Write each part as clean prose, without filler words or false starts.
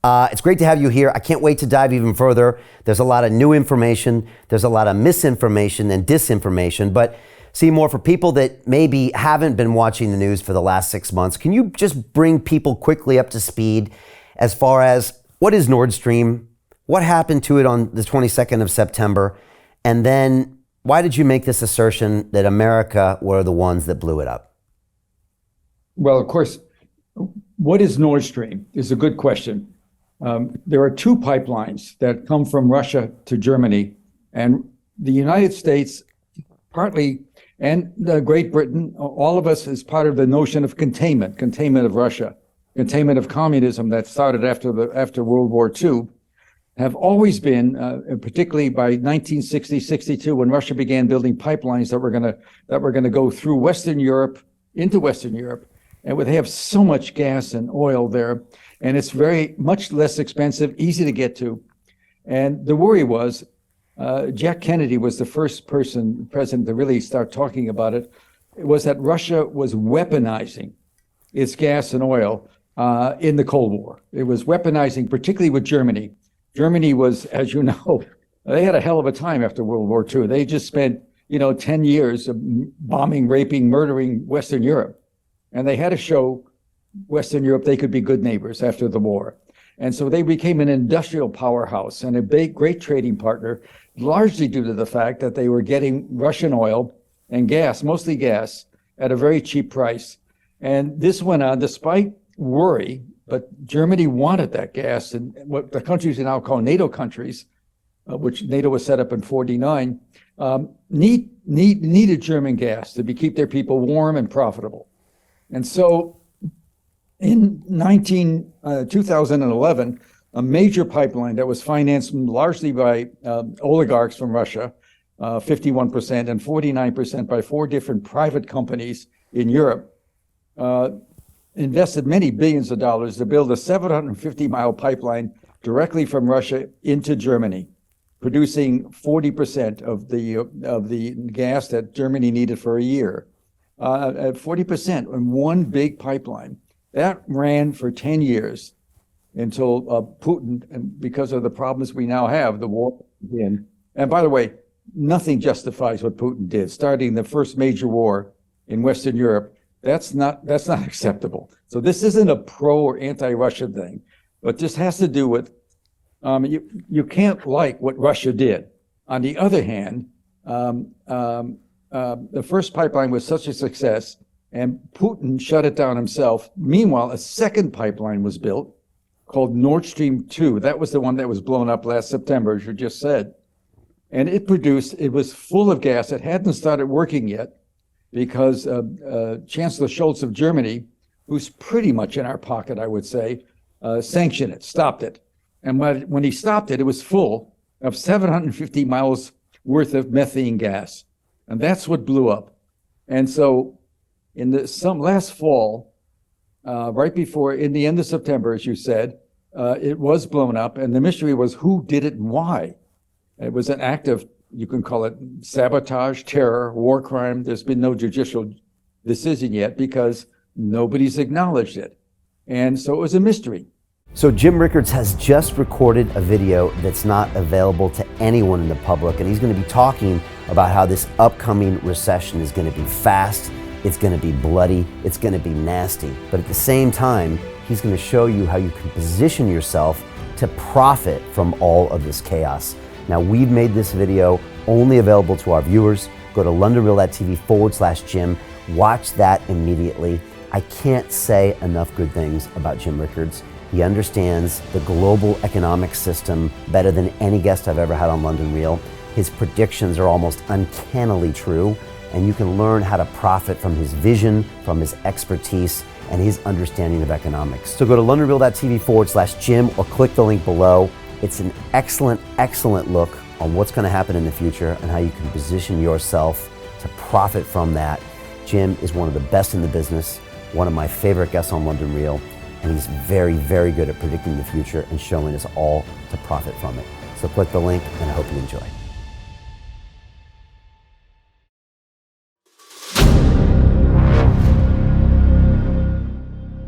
It's great to have you here. I can't wait to dive even further. There's a lot of new information. There's a lot of misinformation and disinformation. But Seymour, for people that maybe haven't been watching the news for the last 6 months, can you just bring people quickly up to speed as far as what is Nordstream? What happened to it on the 22nd of September? And then why did you make this assertion that America were the ones that blew it up? Well, of course, what is Nordstream is a good question. There are two pipelines that come from Russia to Germany, and the United States partly, and Great Britain, all of us as part of the notion of containment of Russia, containment of communism that started after World War II, have always been, particularly by 1960, 62, when Russia began building pipelines that were going to go through Western Europe into Western Europe, and they have so much gas and oil there, and it's very much less expensive, easy to get to. And the worry was, Jack Kennedy was the first president to really start talking about it, was that Russia was weaponizing its gas and oil in the Cold War. It was weaponizing, particularly with Germany. Germany was, as you know, they had a hell of a time after World War II. They just spent, 10 years of bombing, raping, murdering Western Europe. And they had to show Western Europe they could be good neighbors after the war. And so they became an industrial powerhouse and a great trading partner, largely due to the fact that they were getting Russian oil and gas, mostly gas, at a very cheap price. And this went on despite worry, but Germany wanted that gas. And what the countries we now call NATO countries, which NATO was set up in 1949, needed German gas to keep their people warm and profitable. And so in 2011, a major pipeline that was financed largely by oligarchs from Russia, 51% and 49% by four different private companies in Europe, invested many billions of dollars to build a 750-mile pipeline directly from Russia into Germany, producing 40% of the gas that Germany needed for a year. 40% in one big pipeline. That ran for 10 years until Putin, and because of the problems we now have, the war began. And by the way, nothing justifies what Putin did, starting the first major war in Western Europe. That's not acceptable. So this isn't a pro or anti-Russia thing, but this has to do with you can't like what Russia did. On the other hand, the first pipeline was such a success, and Putin shut it down himself. Meanwhile, a second pipeline was built called Nord Stream 2. That was the one that was blown up last September, as you just said. And it was full of gas. It hadn't started working yet because Chancellor Scholz of Germany, who's pretty much in our pocket, I would say, sanctioned it, stopped it. And when he stopped it, it was full of 750 miles worth of methane gas. And that's what blew up. And so in some last fall, right before, in the end of September, as you said, it was blown up. And the mystery was who did it and why. It was an act of, you can call it sabotage, terror, war crime. There's been no judicial decision yet because nobody's acknowledged it. And so it was a mystery. So Jim Rickards has just recorded a video that's not available to anyone in the public, and he's going to be talking about how this upcoming recession is going to be fast, it's going to be bloody, it's going to be nasty. But at the same time, he's going to show you how you can position yourself to profit from all of this chaos. Now, we've made this video only available to our viewers. Go to londonreal.tv/Jim. Watch that immediately. I can't say enough good things about Jim Rickards. He understands the global economic system better than any guest I've ever had on London Real. His predictions are almost uncannily true, and you can learn how to profit from his vision, from his expertise, and his understanding of economics. So go to londonreal.tv/Jim or click the link below. It's an excellent, excellent look on what's going to happen in the future and how you can position yourself to profit from that. Jim is one of the best in the business, one of my favorite guests on London Real, and he's very, very good at predicting the future and showing us all to profit from it. So click the link, and I hope you enjoy.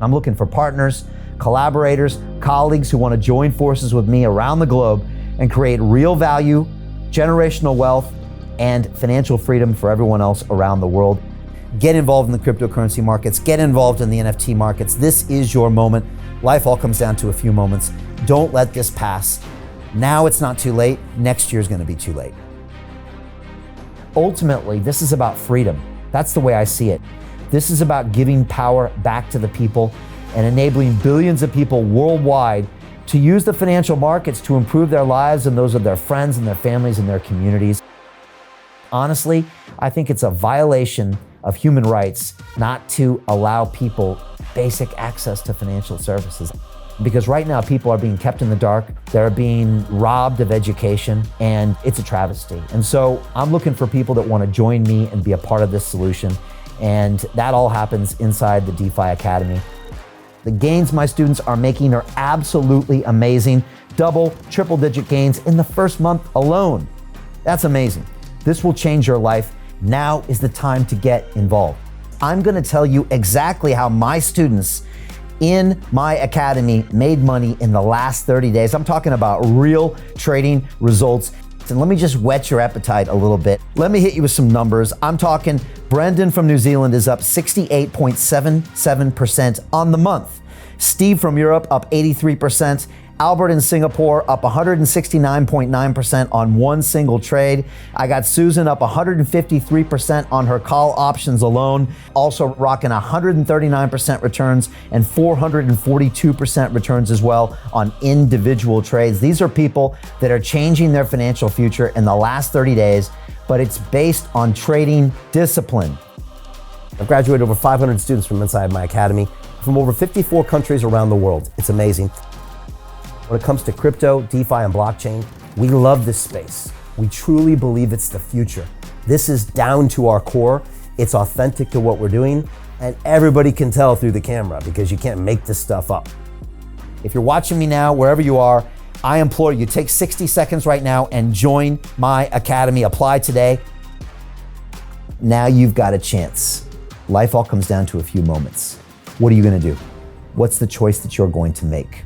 I'm looking for partners, collaborators, colleagues who want to join forces with me around the globe and create real value, generational wealth, and financial freedom for everyone else around the world. Get involved in the cryptocurrency markets, get involved in the NFT markets. This is your moment. Life all comes down to a few moments. Don't let this pass. Now it's not too late. Next year's going to be too late. Ultimately, this is about freedom. That's the way I see it. This is about giving power back to the people and enabling billions of people worldwide to use the financial markets to improve their lives and those of their friends and their families and their communities. Honestly, I think it's a violation of human rights not to allow people basic access to financial services. Because right now people are being kept in the dark, they're being robbed of education, and it's a travesty. And so I'm looking for people that want to join me and be a part of this solution. And that all happens inside the DeFi Academy. The gains my students are making are absolutely amazing. Double, triple digit gains in the first month alone. That's amazing. This will change your life. Now is the time to get involved. I'm going to tell you exactly how my students in my academy made money in the last 30 days. I'm talking about real trading results. And let me just whet your appetite a little bit. Let me hit you with some numbers. I'm talking Brendan from New Zealand is up 68.77% on the month. Steve from Europe up 83%. Albert in Singapore up 169.9% on one single trade. I got Susan up 153% on her call options alone, also rocking 139% returns and 442% returns as well on individual trades. These are people that are changing their financial future in the last 30 days, but it's based on trading discipline. I've graduated over 500 students from inside my academy from over 54 countries around the world. It's amazing. When it comes to crypto, DeFi, and blockchain, we love this space. We truly believe it's the future. This is down to our core. It's authentic to what we're doing, and everybody can tell through the camera because you can't make this stuff up. If you're watching me now, wherever you are, I implore you, take 60 seconds right now and join my academy. Apply today. Now you've got a chance. Life all comes down to a few moments. What are you going to do? What's the choice that you're going to make?